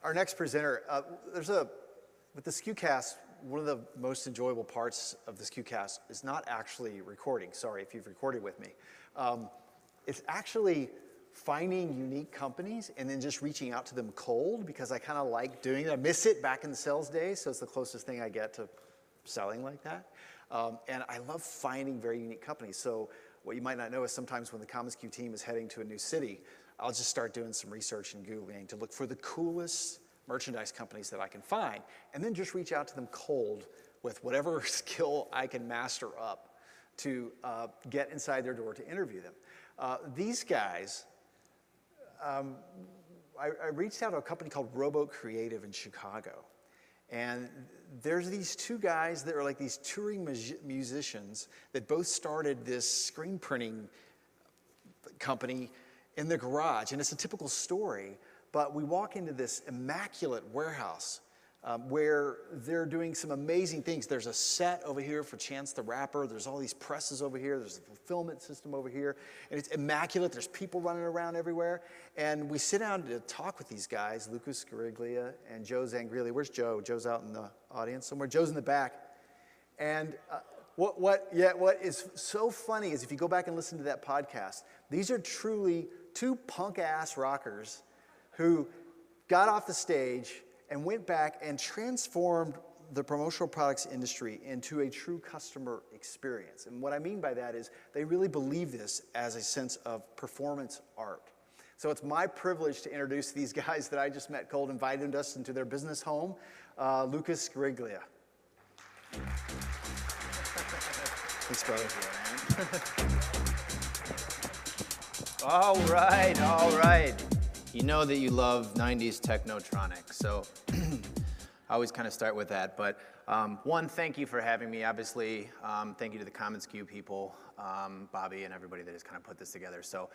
Our next presenter, with the SKUcast, one of the most enjoyable parts of the SKUcast is not actually recording. Sorry if you've recorded with me. It's actually finding unique companies and then just reaching out to them cold, because I kind of like doing it. I miss it back in the sales days, so it's the closest thing I get to selling like that. And I love finding very unique companies. So what you might not know is sometimes when the commonsku team is heading to a new city, I'll just start doing some research and Googling to look for the coolest merchandise companies that I can find, and then just reach out to them cold with whatever skill I can master up to get inside their door to interview them. These guys, I reached out to a company called Rowboat Creative in Chicago. And there's these two guys that are like these touring musicians that both started this screen printing company in the garage. And it's a typical story, but we walk into this immaculate warehouse where they're doing some amazing things. There's a set over here for Chance the Rapper. There's all these presses over here. There's a fulfillment system over here. And it's immaculate. There's people running around everywhere. And we sit down to talk with these guys, Lucas Guariglia and Joe Zangrilli. Where's Joe? Joe's out in the audience somewhere. Joe's in the back. And what is so funny is if you go back and listen to that podcast, these are truly two punk-ass rockers who got off the stage and went back and transformed the promotional products industry into a true customer experience. And what I mean by that is they really believe this as a sense of performance art. So it's my privilege to introduce these guys that I just met cold, invited us into their business home, Lucas Guariglia. Thanks, brother. All right. You know that you love 90s Technotronic, so I always kind of start with that. But one, thank you for having me, obviously. Thank you to the commonsku people, Bobby and everybody that has kind of put this together. So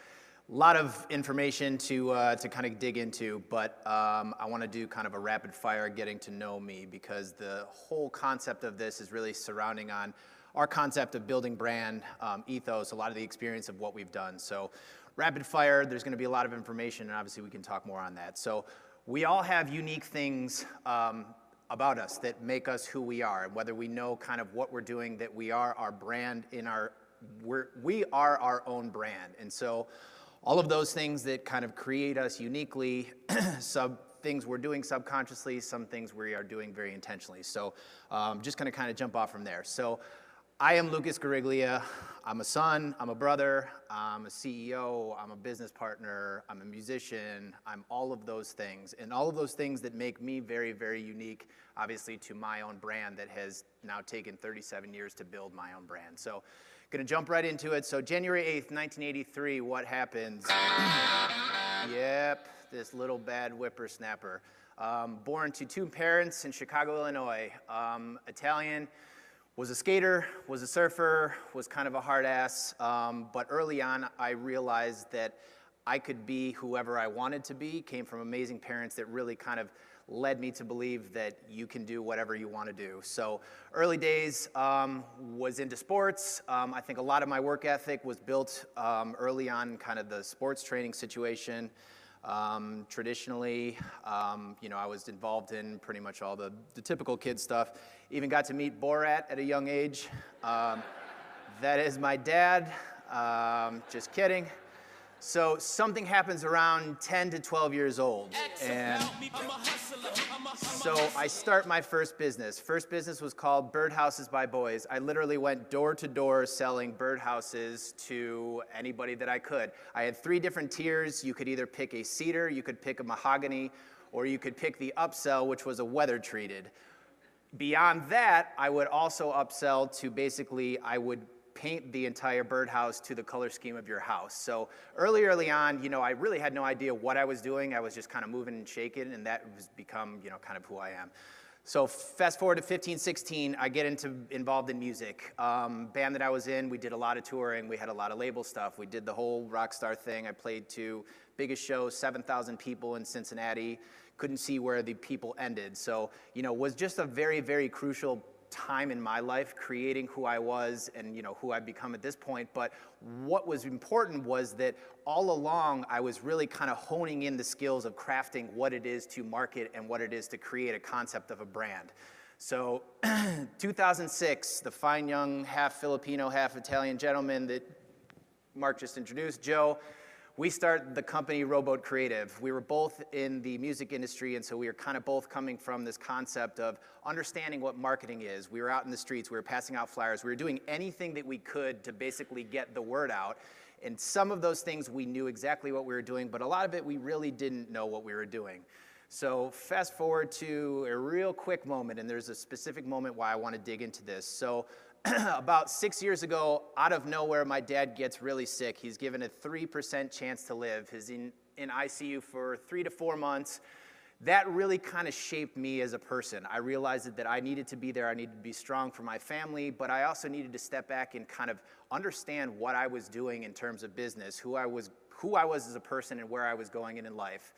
a lot of information to kind of dig into, but I want to do kind of a rapid fire getting to know me, because the whole concept of this is really surrounding on our concept of building brand, ethos, a lot of the experience of what we've done. So rapid fire, there's going to be a lot of information, and obviously we can talk more on that. So we all have unique things about us that make us who we are, and whether we know kind of what we're doing, that we are our brand we are our own brand. And so all of those things that kind of create us uniquely, some things we're doing subconsciously, some things we are doing very intentionally. So just going to kind of jump off from there. So I am Lucas Guariglia. I'm a son, I'm a brother, I'm a CEO, I'm a business partner, I'm a musician, I'm all of those things. And all of those things that make me very, very unique, obviously, to my own brand that has now taken 37 years to build my own brand. So gonna jump right into it. So January 8th, 1983, what happens? Yep, this little bad whippersnapper. Born to two parents in Chicago, Illinois. Italian. Was a skater, was a surfer, was kind of a hard ass, but early on I realized that I could be whoever I wanted to be. Came from amazing parents that really kind of led me to believe that you can do whatever you want to do. So early days was into sports. I think a lot of my work ethic was built early on, kind of the sports training situation. Traditionally, I was involved in pretty much all the typical kid stuff. Even got to meet Borat at a young age. That is my dad. Just kidding. So something happens around 10 to 12 years old. And so I start my first business. First business was called Birdhouses by Boys. I literally went door to door selling birdhouses to anybody that I could. I had 3 different tiers. You could either pick a cedar, you could pick a mahogany, or you could pick the upsell, which was a weather treated. Beyond that, I would also upsell to basically, I would paint the entire birdhouse to the color scheme of your house. So early on, I really had no idea what I was doing. I was just kind of moving and shaking, and that was become, kind of who I am. So fast forward to 15, 16, I get involved in music. Band that I was in, we did a lot of touring. We had a lot of label stuff. We did the whole rock star thing. I played to biggest show, 7,000 people in Cincinnati. Couldn't see where the people ended. So, was just a very, very crucial time in my life creating who I was and who I've become at this point, but what was important was that all along I was really kind of honing in the skills of crafting what it is to market and what it is to create a concept of a brand. So 2006, the fine young half Filipino, half Italian gentleman that Mark just introduced, Joe, we started the company Rowboat Creative. We were both in the music industry, and so we were kind of both coming from this concept of understanding what marketing is. We were out in the streets, we were passing out flyers, we were doing anything that we could to basically get the word out. And some of those things we knew exactly what we were doing, but a lot of it we really didn't know what we were doing. So fast forward to a real quick moment, and there's a specific moment why I want to dig into this. So about 6 years ago, out of nowhere, my dad gets really sick. He's given a 3% chance to live. He's in ICU for 3 to 4 months. That really kind of shaped me as a person. I realized that I needed to be there. I needed to be strong for my family, but I also needed to step back and kind of understand what I was doing in terms of business, who I was as a person, and where I was going in life.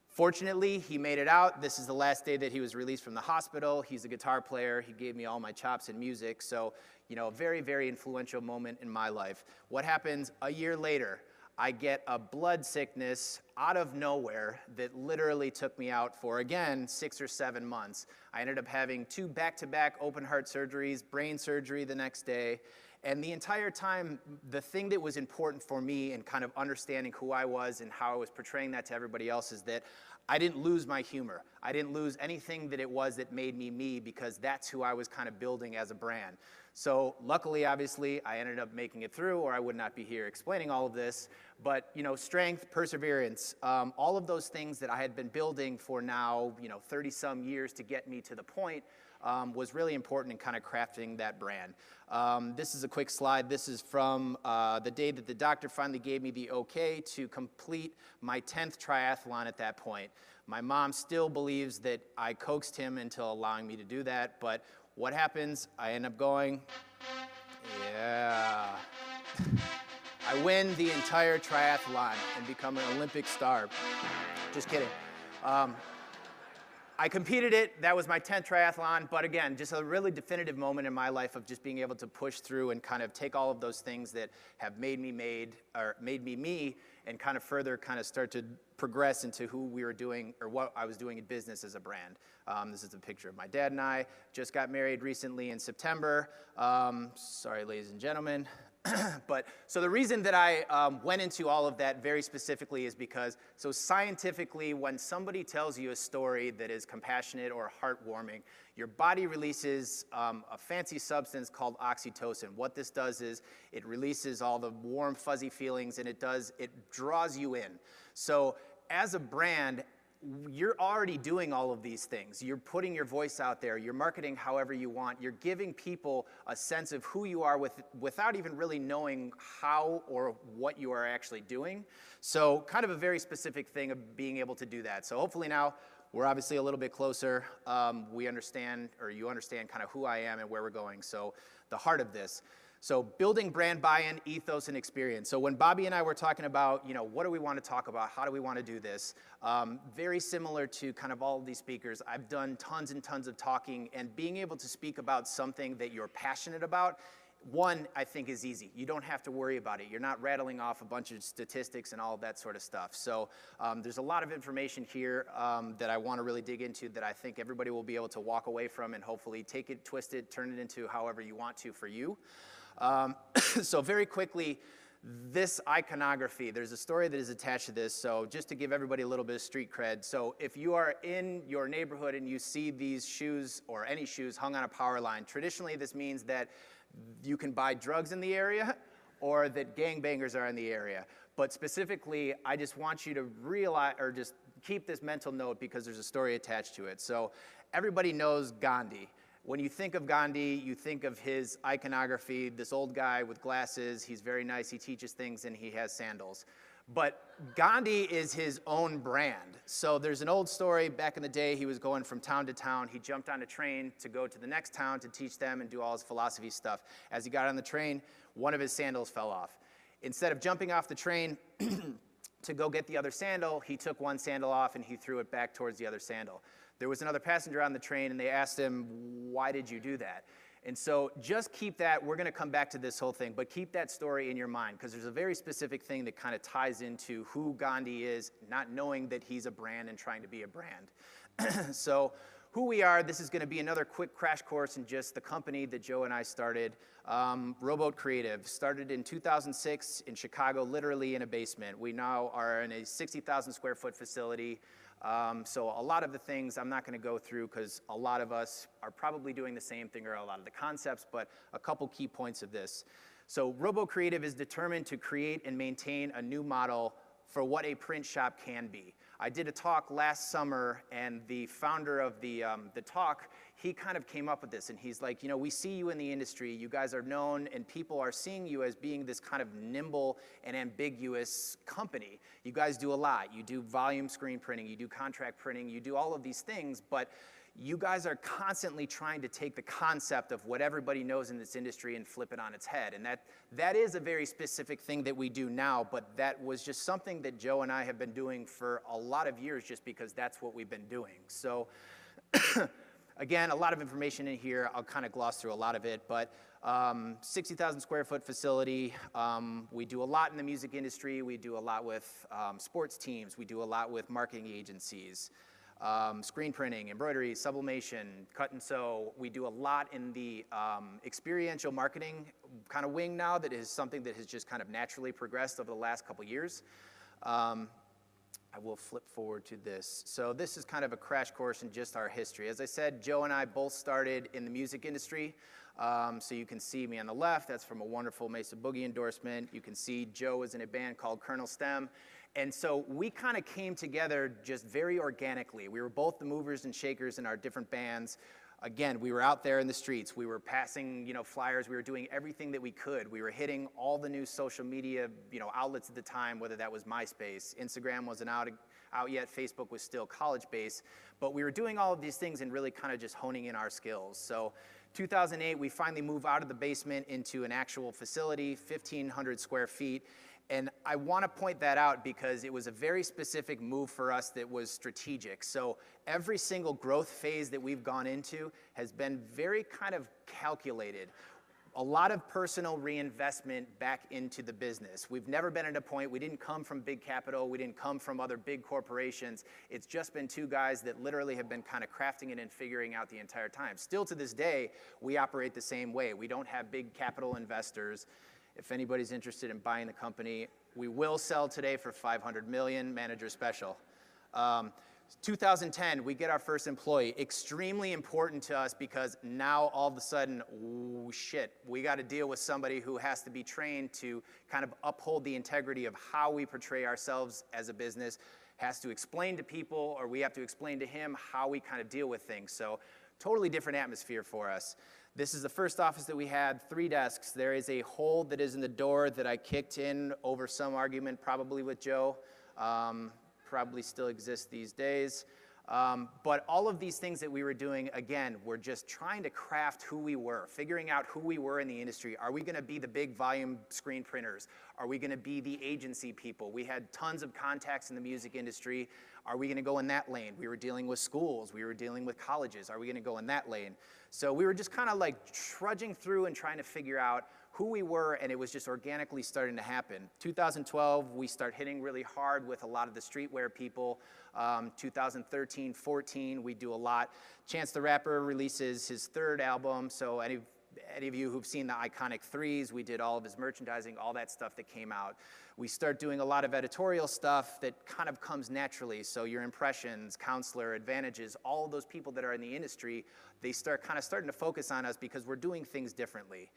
Fortunately, he made it out. This is the last day that he was released from the hospital. He's a guitar player. He gave me all my chops in music. So, a very, very influential moment in my life. What happens a year later? I get a blood sickness out of nowhere that literally took me out for, again, 6 or 7 months. I ended up having 2 back-to-back open heart surgeries, brain surgery the next day. And the entire time, the thing that was important for me in kind of understanding who I was and how I was portraying that to everybody else is that I didn't lose my humor. I didn't lose anything that it was that made me me, because that's who I was kind of building as a brand. So luckily, obviously, I ended up making it through, or I would not be here explaining all of this. But, strength, perseverance, all of those things that I had been building for now, 30-some years to get me to the point, was really important in kind of crafting that brand. This is a quick slide. This is from the day that the doctor finally gave me the okay to complete my 10th triathlon at that point. My mom still believes that I coaxed him into allowing me to do that, but what happens? I end up going, yeah. I win the entire triathlon and become an Olympic star. Just kidding. I competed it. That was my 10th triathlon. But again, just a really definitive moment in my life of just being able to push through and kind of take all of those things that have made me me, and kind of further kind of start to progress into who we were doing, or what I was doing in business as a brand. This is a picture of my dad and I. Just got married recently in September. Sorry, ladies and gentlemen. But so the reason that I went into all of that very specifically is because, so scientifically, when somebody tells you a story that is compassionate or heartwarming, your body releases a fancy substance called oxytocin. What this does is it releases all the warm, fuzzy feelings, and it draws you in. So as a brand, you're already doing all of these things. You're putting your voice out there. You're marketing however you want. You're giving people a sense of who you are without even really knowing how or what you are actually doing. So kind of a very specific thing of being able to do that. So hopefully now we're obviously a little bit closer. We understand, or you understand kind of who I am and where we're going. So the heart of this. So building brand buy-in, ethos, and experience. So when Bobby and I were talking about, what do we want to talk about? How do we want to do this? Very similar to kind of all of these speakers, I've done tons and tons of talking, and being able to speak about something that you're passionate about, one, I think is easy. You don't have to worry about it. You're not rattling off a bunch of statistics and all of that sort of stuff. So there's a lot of information here that I want to really dig into that I think everybody will be able to walk away from and hopefully take it, twist it, turn it into however you want to for you. So very quickly, this iconography, there's a story that is attached to this, so just to give everybody a little bit of street cred. So if you are in your neighborhood and you see these shoes, or any shoes, hung on a power line, traditionally this means that you can buy drugs in the area, or that gangbangers are in the area. But specifically, I just want you to realize, or just keep this mental note, because there's a story attached to it. So everybody knows Gandhi. When you think of Gandhi, you think of his iconography, this old guy with glasses, he's very nice, he teaches things, and he has sandals. But Gandhi is his own brand. So there's an old story, back in the day, he was going from town to town. He jumped on a train to go to the next town to teach them and do all his philosophy stuff. As he got on the train, one of his sandals fell off. Instead of jumping off the train to go get the other sandal, he took one sandal off and he threw it back towards the other sandal. There was another passenger on the train and they asked him, why did you do that? And so just keep that, we're gonna come back to this whole thing, but keep that story in your mind because there's a very specific thing that kind of ties into who Gandhi is, not knowing that he's a brand and trying to be a brand. So who we are, this is gonna be another quick crash course in just the company that Joe and I started. Rowboat Creative, started in 2006 in Chicago, literally in a basement. We now are in a 60,000 square foot facility. So a lot of the things I'm not going to go through because a lot of us are probably doing the same thing or a lot of the concepts, but a couple key points of this. So Rowboat Creative is determined to create and maintain a new model for what a print shop can be. I did a talk last summer and the founder of the talk, he kind of came up with this and he's like, you know, we see you in the industry, you guys are known and people are seeing you as being this kind of nimble and ambiguous company. You guys do a lot. You do volume screen printing, you do contract printing, you do all of these things, but you guys are constantly trying to take the concept of what everybody knows in this industry and flip it on its head. And that is a very specific thing that we do now, but that was just something that Joe and I have been doing for a lot of years just because that's what we've been doing. So again, a lot of information in here. I'll kind of gloss through a lot of it, but 60,000 square foot facility. We do a lot in the music industry. We do a lot with sports teams. We do a lot with marketing agencies. Screen printing, embroidery, sublimation, cut and sew. We do a lot in the experiential marketing kind of wing now that is something that has just kind of naturally progressed over the last couple years. I will flip forward to this. So this is kind of a crash course in just our history. As I said, Joe and I both started in the music industry. So you can see me on the left. That's from a wonderful Mesa Boogie endorsement. You can see Joe was in a band called Colonel Stem. And so we kind of came together just very organically. We were both the movers and shakers in our different bands. Again, we were out there in the streets. We were passing, flyers. We were doing everything that we could. We were hitting all the new social media, outlets at the time, whether that was MySpace. Instagram wasn't out yet. Facebook was still college-based. But we were doing all of these things and really kind of just honing in our skills. So 2008, we finally moved out of the basement into an actual facility, 1,500 square feet. And I want to point that out because it was a very specific move for us that was strategic. So every single growth phase that we've gone into has been very kind of calculated. A lot of personal reinvestment back into the business. We've never been at a point, we didn't come from big capital, we didn't come from other big corporations. It's just been two guys that literally have been kind of crafting it and figuring out the entire time. Still to this day, we operate the same way. We don't have big capital investors. If anybody's interested in buying the company, we will sell today for $500 million, manager special. 2010, we get our first employee. Extremely important to us because now all of a sudden, ooh, shit, we got to deal with somebody who has to be trained to kind of uphold the integrity of how we portray ourselves as a business, has to explain to people, or we have to explain to him how we kind of deal with things. So totally different atmosphere for us. This is the first office that we had, 3 desks. There is a hole that is in the door that I kicked in over some argument, probably with Joe. Probably still exists these days. But all of these things that we were doing, again, we're just trying to craft who we were, figuring out who we were in the industry. Are we going to be the big volume screen printers? Are we going to be the agency people? We had tons of contacts in the music industry. Are we going to go in that lane? We were dealing with schools. We were dealing with colleges. Are we going to go in that lane? So we were just kind of like trudging through and trying to figure out who we were, and it was just organically starting to happen. 2012, we start hitting really hard with a lot of the streetwear people. 2013, 14, we do a lot. Chance the Rapper releases his 3rd album, so any of you who've seen the iconic 3s, we did all of his merchandising, all that stuff that came out. We start doing a lot of editorial stuff that kind of comes naturally. So your impressions, Counselor, Advantages, all of those people that are in the industry, they start kind of starting to focus on us because we're doing things differently.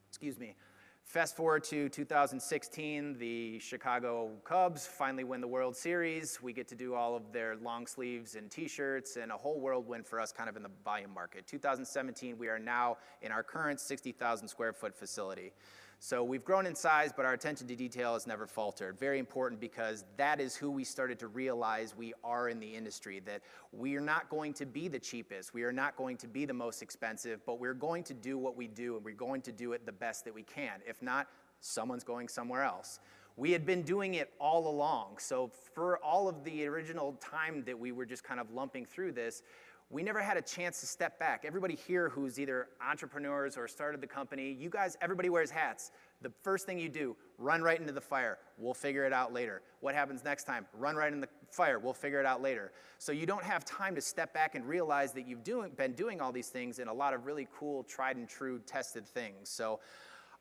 Excuse me. Fast forward to 2016, the Chicago Cubs finally win the World Series. We get to do all of their long sleeves and t-shirts and a whole whirlwind for us kind of in the volume market. 2017, we are now in our current 60,000 square foot facility. So we've grown in size, but our attention to detail has never faltered. Very important because that is who we started to realize we are in the industry, that we are not going to be the cheapest. We are not going to be the most expensive, but we're going to do what we do, and we're going to do it the best that we can. If not, someone's going somewhere else. We had been doing it all along. So for all of the original time that we were just kind of lumping through this, we never had a chance to step back. Everybody here who's either entrepreneurs or started the company, you guys, everybody wears hats. The first thing you do, run right into the fire. We'll figure it out later. What happens next time? Run right in the fire. We'll figure it out later. So you don't have time to step back and realize that you've been doing all these things and a lot of really cool, tried and true, tested things. So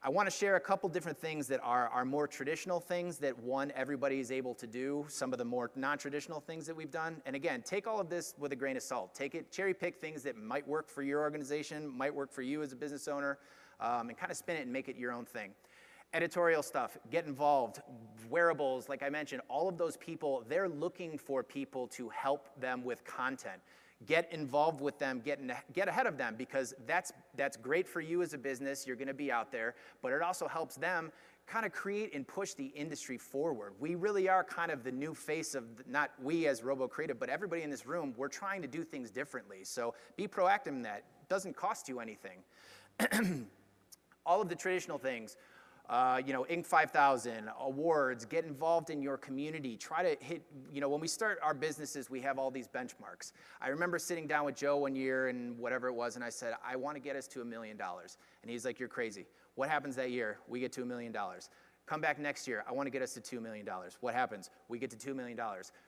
I want to share a couple different things that are more traditional things that, one, everybody is able to do, some of the more non-traditional things that we've done. And again, take all of this with a grain of salt. Take it, cherry pick things that might work for your organization, might work for you as a business owner, and kind of spin it and make it your own thing. Editorial stuff, get involved, wearables, like I mentioned, all of those people, they're looking for people to help them with content. Get involved with them, get ahead of them, because that's great for you as a business. You're going to be out there, but it also helps them kind of create and push the industry forward. We really are kind of the new face of, not we as Rowboat Creative, but everybody in this room. We're trying to do things differently. So be proactive in that. It doesn't cost you anything. All of the traditional things. Inc. 5000, awards, get involved in your community, try to hit, when we start our businesses, we have all these benchmarks. I remember sitting down with Joe one year and whatever it was, and I said, I want to get us to $1 million. And he's like, you're crazy. What happens that year? We get to $1 million. Come back next year, I want to get us to $2 million. What happens? We get to $2 million.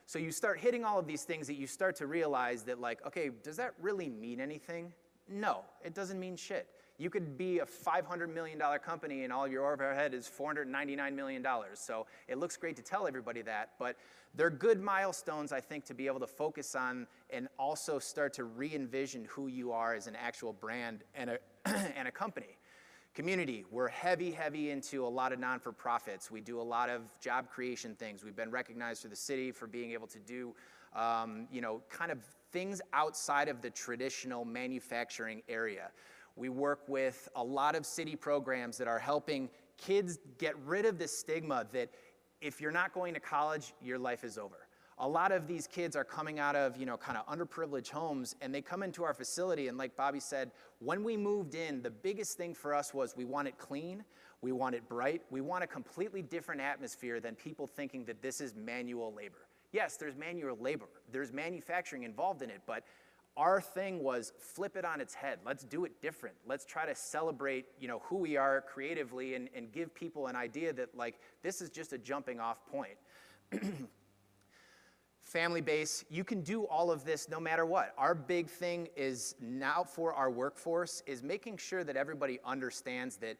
So you start hitting all of these things that you start to realize that, like, okay, does that really mean anything? No, it doesn't mean shit. You could be a $500 million company and all your overhead is $499 million. So it looks great to tell everybody that, but they're good milestones, I think, to be able to focus on and also start to re-envision who you are as an actual brand and a company. Community, we're heavy into a lot of non-for-profits. We do a lot of job creation things. We've been recognized through the city for being able to do, kind of things outside of the traditional manufacturing area. We work with a lot of city programs that are helping kids get rid of the stigma that if you're not going to college, your life is over. A lot of these kids are coming out of, kind of underprivileged homes, and they come into our facility, and like Bobby said, when we moved in, the biggest thing for us was we want it clean, we want it bright, we want a completely different atmosphere than people thinking that this is manual labor. Yes, there's manual labor, there's manufacturing involved in it, but our thing was flip it on its head. Let's do it different. Let's try to celebrate, who we are creatively and give people an idea that, like, this is just a jumping off point. Family base, you can do all of this no matter what. Our big thing is now for our workforce is making sure that everybody understands that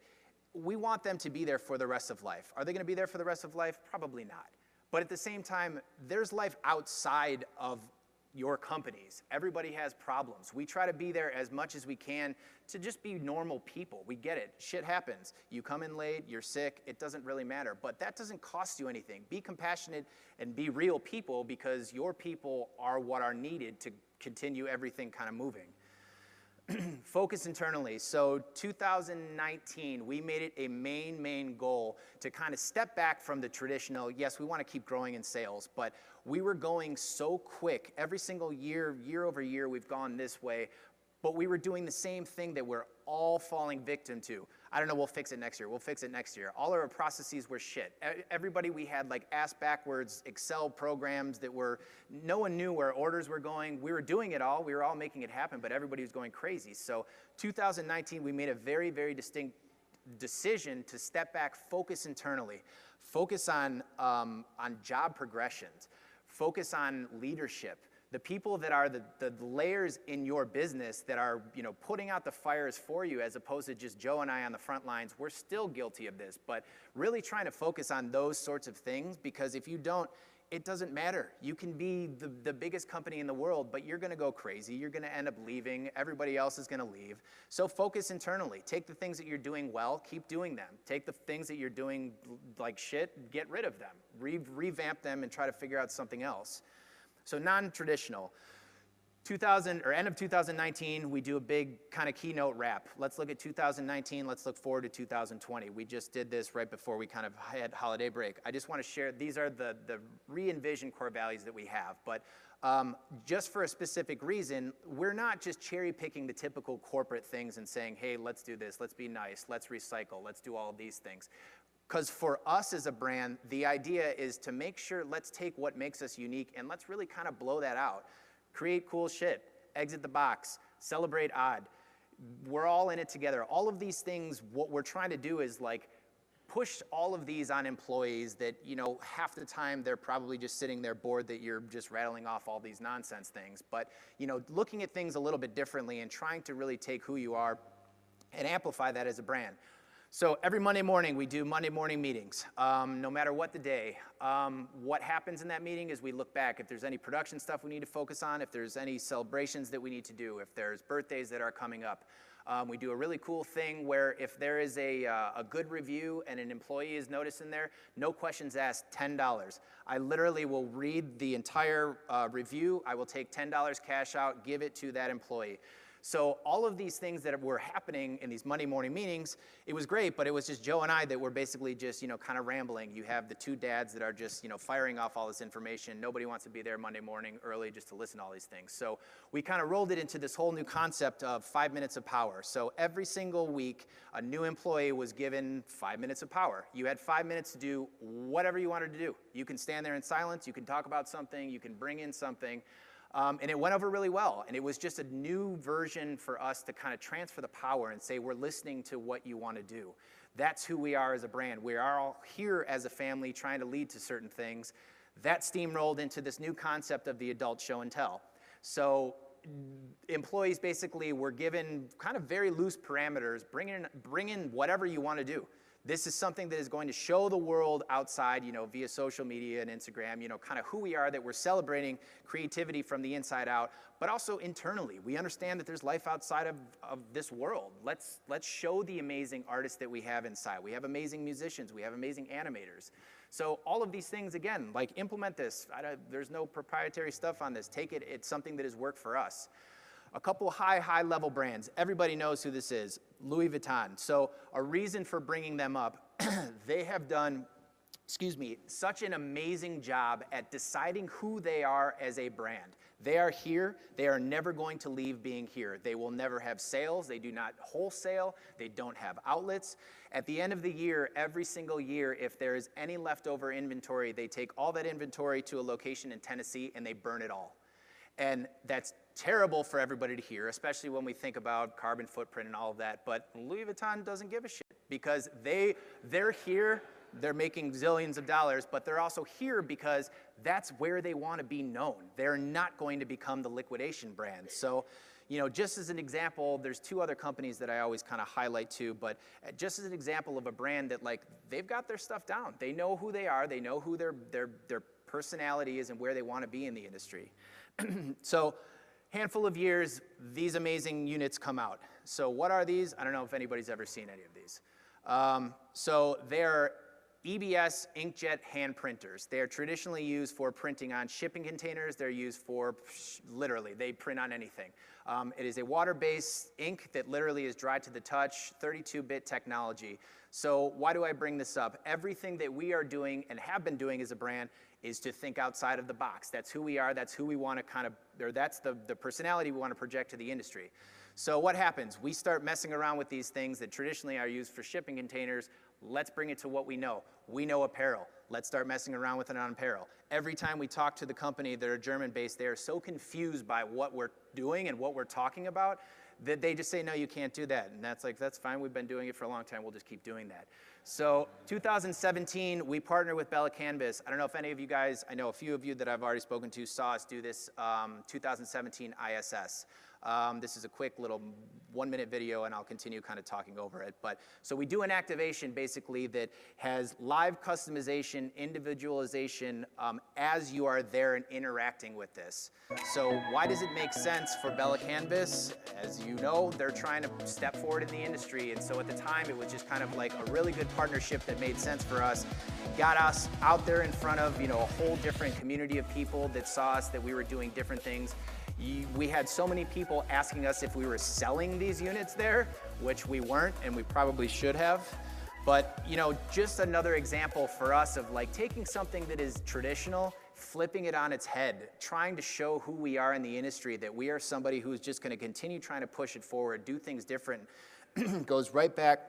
we want them to be there for the rest of life. Are they going to be there for the rest of life? Probably not. But at the same time, there's life outside of your companies. Everybody has problems. We try to be there as much as we can to just be normal people. We get it. Shit happens. You come in late, you're sick, it doesn't really matter. But that doesn't cost you anything. Be compassionate and be real people, because your people are what are needed to continue everything kind of moving. Focus internally. So 2019, we made it a main goal to kind of step back from the traditional, yes, we want to keep growing in sales, but we were going so quick. Every single year over year, we've gone this way, but we were doing the same thing that we're all falling victim to. I don't know, we'll fix it next year. We'll fix it next year. All our processes were shit. Everybody, we had like ass backwards Excel programs that were, no one knew where orders were going. We were doing it all. We were all making it happen, but everybody was going crazy. So 2019, we made a very distinct decision to step back, focus internally, focus on job progressions, focus on leadership. The people that are the layers in your business that are, putting out the fires for you, as opposed to just Joe and I on the front lines. We're still guilty of this, but really trying to focus on those sorts of things, because if you don't, it doesn't matter. You can be the biggest company in the world, but you're gonna go crazy. You're gonna end up leaving. Everybody else is gonna leave. So focus internally. Take the things that you're doing well, keep doing them. Take the things that you're doing like shit, get rid of them. Revamp them and try to figure out something else. So non-traditional. End of 2019, we do a big kind of keynote wrap. Let's look at 2019. Let's look forward to 2020. We just did this right before we kind of had holiday break. I just want to share, these are the re-envisioned core values that we have. But just for a specific reason, we're not just cherry picking the typical corporate things and saying, hey, let's do this, let's be nice, let's recycle, let's do all of these things. Because for us as a brand, the idea is to make sure, let's take what makes us unique and let's really kind of blow that out. Create cool shit, exit the box, celebrate odd. We're all in it together. All of these things, what we're trying to do is like push all of these on employees that, you know, half the time they're probably just sitting there bored that you're just rattling off all these nonsense things. But, you know, looking at things a little bit differently and trying to really take who you are and amplify that as a brand. So every Monday morning, we do Monday morning meetings, no matter what the day. What happens in that meeting is we look back. If there's any production stuff we need to focus on, if there's any celebrations that we need to do, if there's birthdays that are coming up. We do a really cool thing where if there is a good review and an employee is noticed in there, no questions asked, $10. I literally will read the entire review. I will take $10 cash out, give it to that employee. So all of these things that were happening in these Monday morning meetings, it was great, but it was just Joe and I that were basically just, you know, kind of rambling. You have the two dads that are just, you know, firing off all this information. Nobody wants to be there Monday morning early just to listen to all these things. So we kind of rolled it into this whole new concept of 5 minutes of power. So every single week, a new employee was given 5 minutes of power. You had 5 minutes to do whatever you wanted to do. You can stand there in silence. You can talk about something. You can bring in something. And it went over really well. And it was just a new version for us to kind of transfer the power and say, we're listening to what you want to do. That's who we are as a brand. We are all here as a family trying to lead to certain things. That steamrolled into this new concept of the adult show and tell. So employees basically were given kind of very loose parameters. Bring in whatever you want to do. This is something that is going to show the world outside, you know, via social media and Instagram, you know, kind of who we are, that we're celebrating creativity from the inside out, but also internally. We understand that there's life outside of this world. Let's show the amazing artists that we have inside. We have amazing musicians. We have amazing animators. So all of these things, again, like implement this. There's no proprietary stuff on this. Take it. It's something that has worked for us. A couple high level brands. Everybody knows who this is, Louis Vuitton. So a reason for bringing them up, they have done, such an amazing job at deciding who they are as a brand. They are here. They are never going to leave being here. They will never have sales. They do not wholesale. They don't have outlets. At the end of the year, every single year, if there is any leftover inventory, they take all that inventory to a location in Tennessee and they burn it all. And that's terrible for everybody to hear, especially when we think about carbon footprint and all of that. But Louis Vuitton doesn't give a shit because they're here, they're making zillions of dollars, but they're also here because that's where they want to be known. They're not going to become the liquidation brand. So, you know, just as an example, there's two other companies that I always kind of highlight too, but just as an example of a brand that, like, they've got their stuff down. They know who they are, they know who their personality is and where they want to be in the industry. So, handful of years, these amazing units come out. So what are these? I don't know if anybody's ever seen any of these. So they're EBS inkjet hand printers. They are traditionally used for printing on shipping containers. They're used for, literally, they print on anything. It is a water-based ink that literally is dry to the touch, 32-bit technology. So why do I bring this up? Everything that we are doing and have been doing as a brand is to think outside of the box. That's who we are, that's who we want to kind of, or that's the personality we want to project to the industry. So what happens? We start messing around with these things that traditionally are used for shipping containers. Let's bring it to what we know. We know apparel. Let's start messing around with it on apparel. Every time we talk to the company that are German-based, they are so confused by what we're doing and what we're talking about that they just say, no, you can't do that. And that's like, that's fine. We've been doing it for a long time. We'll just keep doing that. So 2017, we partnered with Bella Canvas. I don't know if any of you guys, I know a few of you that I've already spoken to saw us do this 2017 ISS. This is a quick little 1-minute video, and I'll continue kind of talking over it. But so we do an activation basically that has live customization, individualization as you are there and interacting with this. So why does it make sense for Bella Canvas? As you know, they're trying to step forward in the industry, and so at the time it was just kind of like a really good partnership that made sense for us. Got us out there in front of, you know, a whole different community of people that saw us, that we were doing different things. We had so many people asking us if we were selling these units there, which we weren't, and we probably should have. But, you know, just another example for us of like taking something that is traditional, flipping it on its head, trying to show who we are in the industry, that we are somebody who's just going to continue trying to push it forward, do things different. Goes right back,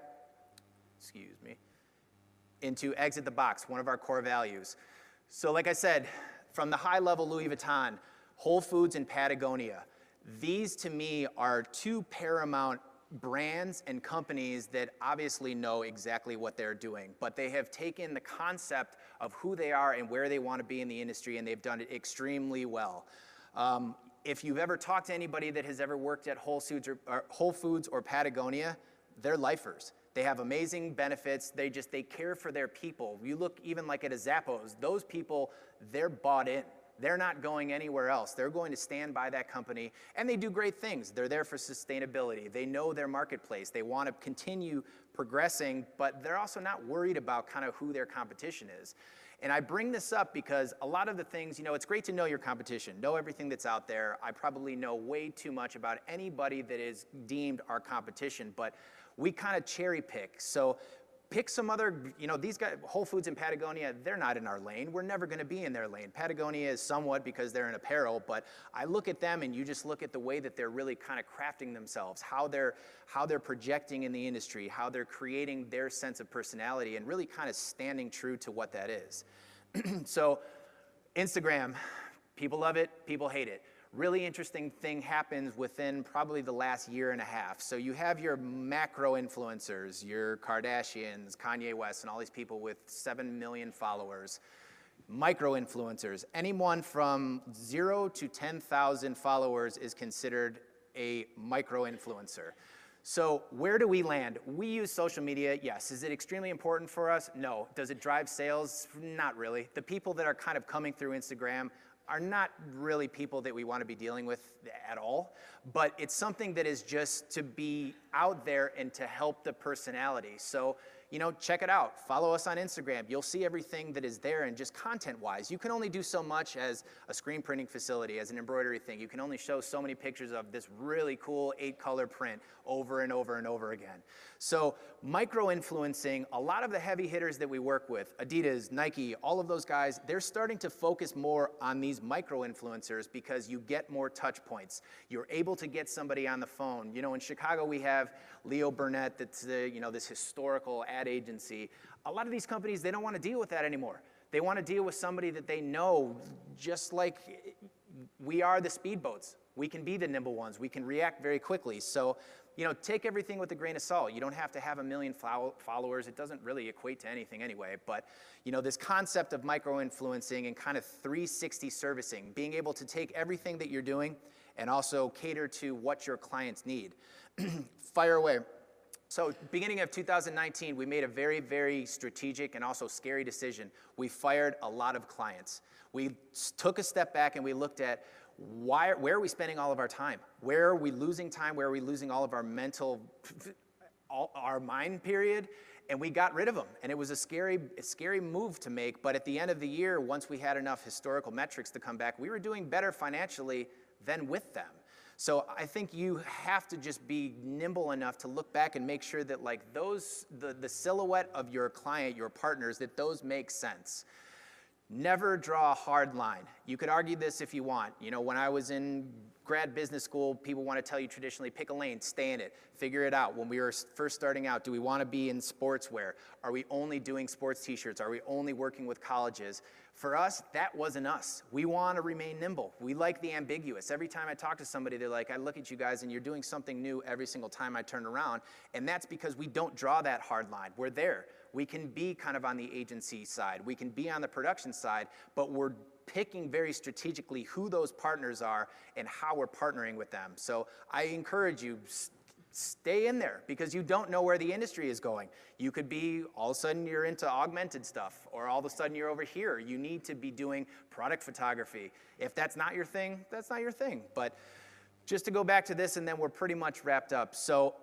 excuse me. into exit the box, one of our core values. So like I said, from the high level Louis Vuitton, Whole Foods and Patagonia, these to me are two paramount brands and companies that obviously know exactly what they're doing, but they have taken the concept of who they are and where they want to be in the industry, and they've done it extremely well. If you've ever talked to anybody that has ever worked at Whole Foods or Patagonia, they're lifers. They have amazing benefits. They care for their people. You look even like at a Zappos, those people, they're bought in. They're not going anywhere else. They're going to stand by that company, and they do great things. They're there for sustainability. They know their marketplace. They want to continue progressing, but they're also not worried about kind of who their competition is. And I bring this up because a lot of the things, it's great to know your competition, know everything that's out there. I probably know way too much about anybody that is deemed our competition, but we kind of cherry pick. So pick some other, these guys, Whole Foods and Patagonia, they're not in our lane. We're never going to be in their lane. Patagonia is somewhat because they're in apparel, but I look at them and you just look at the way that they're really kind of crafting themselves, how they're projecting in the industry, how they're creating their sense of personality and really kind of standing true to what that is. So Instagram, people love it, people hate it. Really interesting thing happens within probably the last year and a half. So you have your macro influencers, your Kardashians, Kanye West, and all these people with 7 million followers. Micro influencers, anyone from 0 to 10,000 followers is considered a micro influencer. So where do we land? We use social media, yes. Is it extremely important for us? No. Does it drive sales? Not really. The people that are kind of coming through Instagram are not really people that we want to be dealing with at all, but it's something that is just to be out there and to help the personality. So, check it out. Follow us on Instagram. You'll see everything that is there, and just content-wise. You can only do so much as a screen printing facility, as an embroidery thing. You can only show so many pictures of this really cool 8-color print over and over and over again. So micro-influencing, a lot of the heavy hitters that we work with, Adidas, Nike, all of those guys, they're starting to focus more on these micro-influencers because you get more touch points. You're able to get somebody on the phone. In Chicago we have Leo Burnett, that's this historical ad agency. A lot of these companies, they don't want to deal with that anymore. They want to deal with somebody that they know, just like we are the speedboats. We can be the nimble ones. We can react very quickly. So, take everything with a grain of salt. You don't have to have 1 million followers. It doesn't really equate to anything anyway. But, this concept of micro-influencing and kind of 360 servicing, being able to take everything that you're doing and also cater to what your clients need. Fire away. So beginning of 2019, we made a very, very strategic and also scary decision. We fired a lot of clients. We took a step back and we looked at where are we spending all of our time? Where are we losing time? Where are we losing all of our our mind period? And we got rid of them. And it was a scary move to make. But at the end of the year, once we had enough historical metrics to come back, we were doing better financially than with them. So I think you have to just be nimble enough to look back and make sure that the silhouette of your client, your partners, that those make sense. Never draw a hard line. You could argue this if you want. When I was in grad business school, people want to tell you traditionally, pick a lane, stay in it, figure it out. When we were first starting out, do we want to be in sportswear? Are we only doing sports t-shirts? Are we only working with colleges? For us, that wasn't us. We want to remain nimble. We like the ambiguous. Every time I talk to somebody, they're like, I look at you guys and you're doing something new every single time I turn around. And that's because we don't draw that hard line. We're there. We can be kind of on the agency side. We can be on the production side, but we're picking very strategically who those partners are and how we're partnering with them. So I encourage you, stay in there because you don't know where the industry is going. You could be, all of a sudden you're into augmented stuff, or all of a sudden you're over here. You need to be doing product photography. If that's not your thing, that's not your thing. But just to go back to this, and then we're pretty much wrapped up. So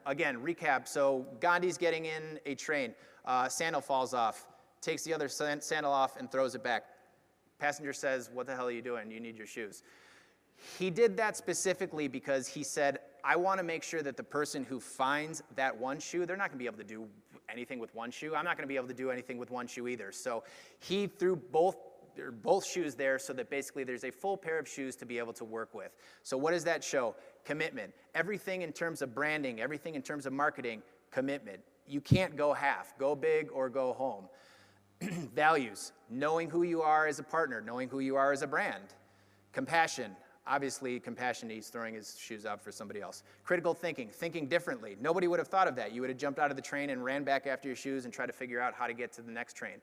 again, recap. So Gandhi's getting in a train. Sandal falls off, takes the other sandal off and throws it back. Passenger says, what the hell are you doing? You need your shoes. He did that specifically because he said, I want to make sure that the person who finds that one shoe, they're not going to be able to do anything with one shoe. I'm not going to be able to do anything with one shoe either. So he threw both shoes there so that basically there's a full pair of shoes to be able to work with. So what does that show? Commitment. Everything in terms of branding, everything in terms of marketing, commitment. you can't go half. Go big or go home. Values, knowing who you are as a partner, knowing who you are as a brand. Compassion, obviously compassion, he's throwing his shoes out for somebody else. Critical thinking, thinking differently. Nobody would have thought of that. You would have jumped out of the train and ran back after your shoes and tried to figure out how to get to the next train.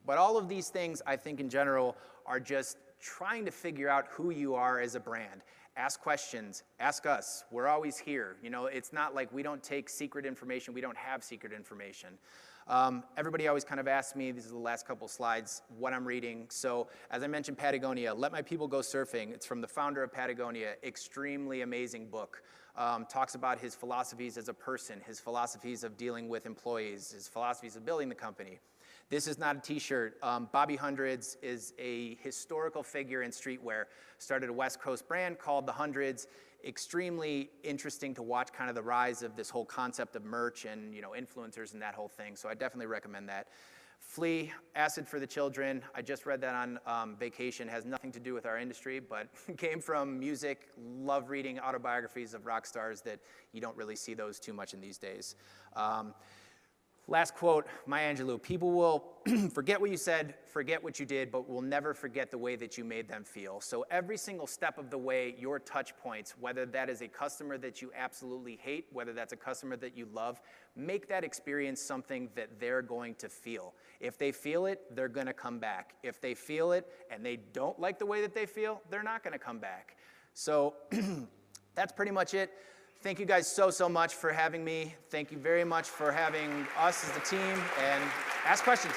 But all of these things, I think in general, are just trying to figure out who you are as a brand. Ask questions, ask us, we're always here. You know, it's not like we don't take secret information, we don't have secret information. Everybody always kind of asks me, these are the last couple slides, what I'm reading. So as I mentioned, Patagonia, Let My People Go Surfing. It's from the founder of Patagonia, extremely amazing book. Talks about his philosophies as a person, his philosophies of dealing with employees, his philosophies of building the company. This is not a t-shirt. Bobby Hundreds is a historical figure in streetwear. Started a West Coast brand called The Hundreds. Extremely interesting to watch kind of the rise of this whole concept of merch and, you know, influencers and that whole thing. So I definitely recommend that. Flee, Acid for the Children. I just read that on vacation. Has nothing to do with our industry, but came from music. Love reading autobiographies of rock stars that you don't really see those too much in these days. Last quote, Maya Angelou, people will forget what you said, forget what you did, but will never forget the way that you made them feel. So every single step of the way, your touch points, whether that is a customer that you absolutely hate, whether that's a customer that you love, make that experience something that they're going to feel. If they feel it, they're gonna come back. If they feel it and they don't like the way that they feel, they're not gonna come back. So that's pretty much it. Thank you guys so much for having me. Thank you very much for having us as a team, and ask questions.